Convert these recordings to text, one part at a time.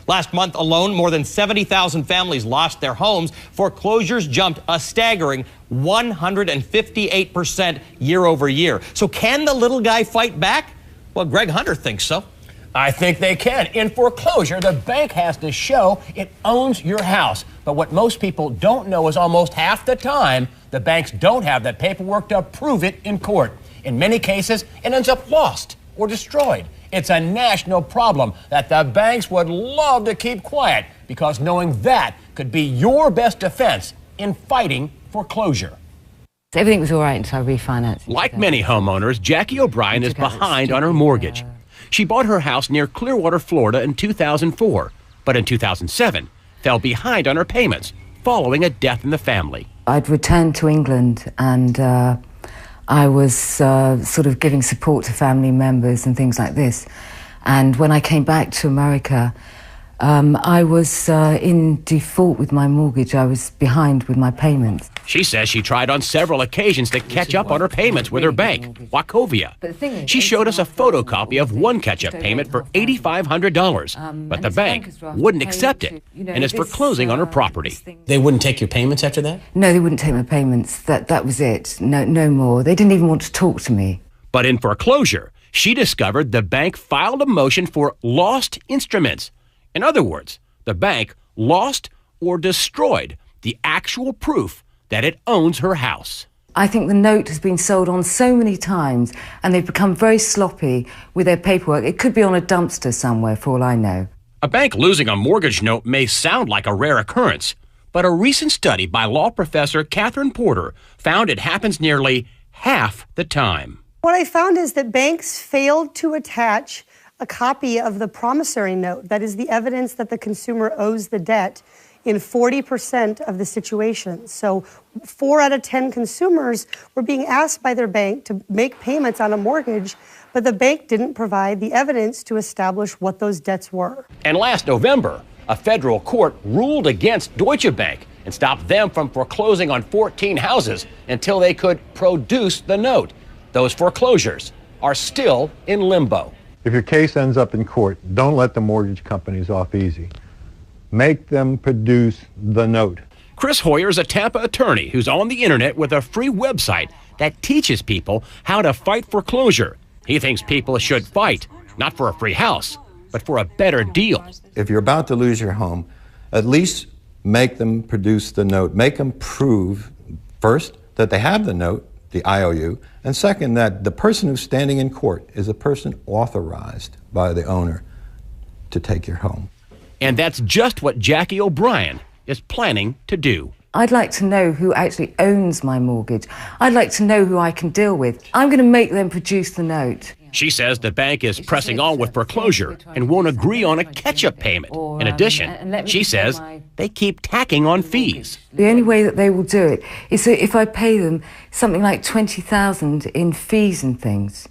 Last month alone, more than 70,000 families lost their homes. Foreclosures jumped a staggering 158% year over year. So can the little guy fight back? Well, Greg Hunter thinks so. I think they can. In foreclosure, the bank has to show it owns your house. But what most people don't know is almost half the time, the banks don't have the paperwork to prove it in court. In many cases, it ends up lost or destroyed. It's a national problem that the banks would love to keep quiet, because knowing that could be your best defense in fighting foreclosure. Everything was all right until I refinanced. Like many homeowners, Jackie O'Brien is behind on her mortgage. She bought her house near Clearwater, Florida in 2004, but in 2007 fell behind on her payments following a death in the family. I'd returned to England and I was sort of giving support to family members and things like this. And when I came back to America, I was in default with my mortgage. I was behind with my payments. She says she tried on several occasions to catch up on her payments with her bank, Wachovia. She showed us a photocopy of one catch-up payment for $8,500, but the bank wouldn't accept it and is foreclosing on her property. They wouldn't take your payments after that? No, they wouldn't take my payments. That was it. No more. They didn't even want to talk to me. But in foreclosure, she discovered the bank filed a motion for lost instruments. In other words, the bank lost or destroyed the actual proof that it owns her house. I think the note has been sold on so many times and they've become very sloppy with their paperwork. It could be on a dumpster somewhere, for all I know. A bank losing a mortgage note may sound like a rare occurrence, but a recent study by law professor Catherine Porter found it happens nearly half the time. What I found is that banks failed to attach a copy of the promissory note, that is the evidence that the consumer owes the debt, in 40% of the situations. So 4 out of 10 consumers were being asked by their bank to make payments on a mortgage, but the bank didn't provide the evidence to establish what those debts were. And last November, a federal court ruled against Deutsche Bank and stopped them from foreclosing on 14 houses until they could produce the note. Those foreclosures are still in limbo. If your case ends up in court, don't let the mortgage companies off easy. Make them produce the note. Chris Hoyer is a Tampa attorney who's on the internet with a free website that teaches people how to fight foreclosure. He thinks people should fight, not for a free house, but for a better deal. If you're about to lose your home, at least make them produce the note. Make them prove, first, that they have the note, the IOU, and second, that the person who's standing in court is a person authorized by the owner to take your home. And that's just what Jackie O'Brien is planning to do. I'd like to know who actually owns my mortgage. I'd like to know who I can deal with. I'm going to make them produce the note. She says the bank is pressing on with foreclosure and won't agree on a catch-up payment. In addition, she says they keep tacking on fees. The only way that they will do it is that if I pay them something like $20,000 in fees and things,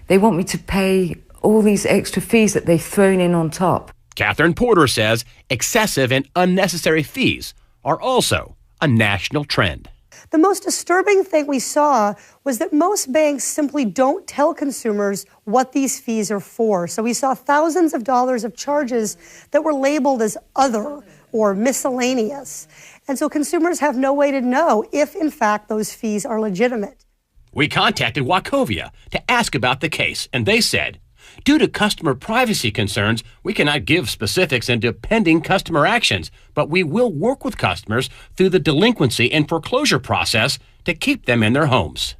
they want me to pay all these extra fees that they've thrown in on top. Catherine Porter says excessive and unnecessary fees are also a national trend. The most disturbing thing we saw was that most banks simply don't tell consumers what these fees are for. So we saw thousands of dollars of charges that were labeled as other or miscellaneous. And so consumers have no way to know if, in fact, those fees are legitimate. We contacted Wachovia to ask about the case, and they said, due to customer privacy concerns, we cannot give specifics into pending customer actions, but we will work with customers through the delinquency and foreclosure process to keep them in their homes.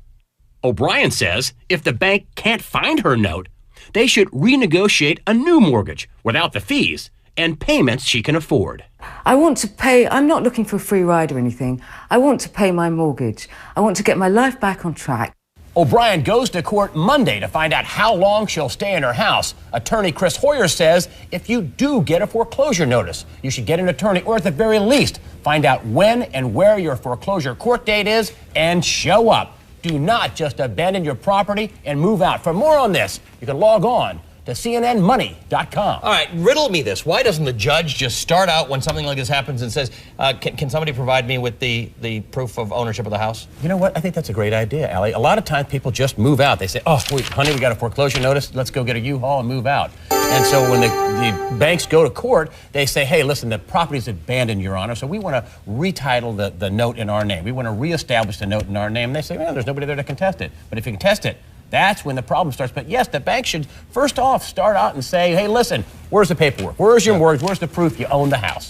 O'Brien says if the bank can't find her note, they should renegotiate a new mortgage without the fees and payments she can afford. I want to pay. I'm not looking for a free ride or anything. I want to pay my mortgage. I want to get my life back on track. O'Brien goes to court Monday to find out how long she'll stay in her house. Attorney Chris Hoyer says if you do get a foreclosure notice, you should get an attorney, or at the very least, find out when and where your foreclosure court date is and show up. Do not just abandon your property and move out. For more on this, you can log on to cnnmoney.com. All right, riddle me this. Why doesn't the judge just start out when something like this happens and says, can somebody provide me with the proof of ownership of the house? You know what? I think that's a great idea, Allie. A lot of times people just move out. They say, oh, wait, honey, we got a foreclosure notice. Let's go get a U-Haul and move out. And so when the banks go to court, they say, hey, listen, the property's abandoned, Your Honor, so we want to retitle the note in our name. We want to reestablish the note in our name. And they say, well, there's nobody there to contest it. But if you contest it, that's when the problem starts. But yes, the bank should first off start out and say, hey, listen, where's the paperwork? Where's your mortgage? Where's the proof you own the house?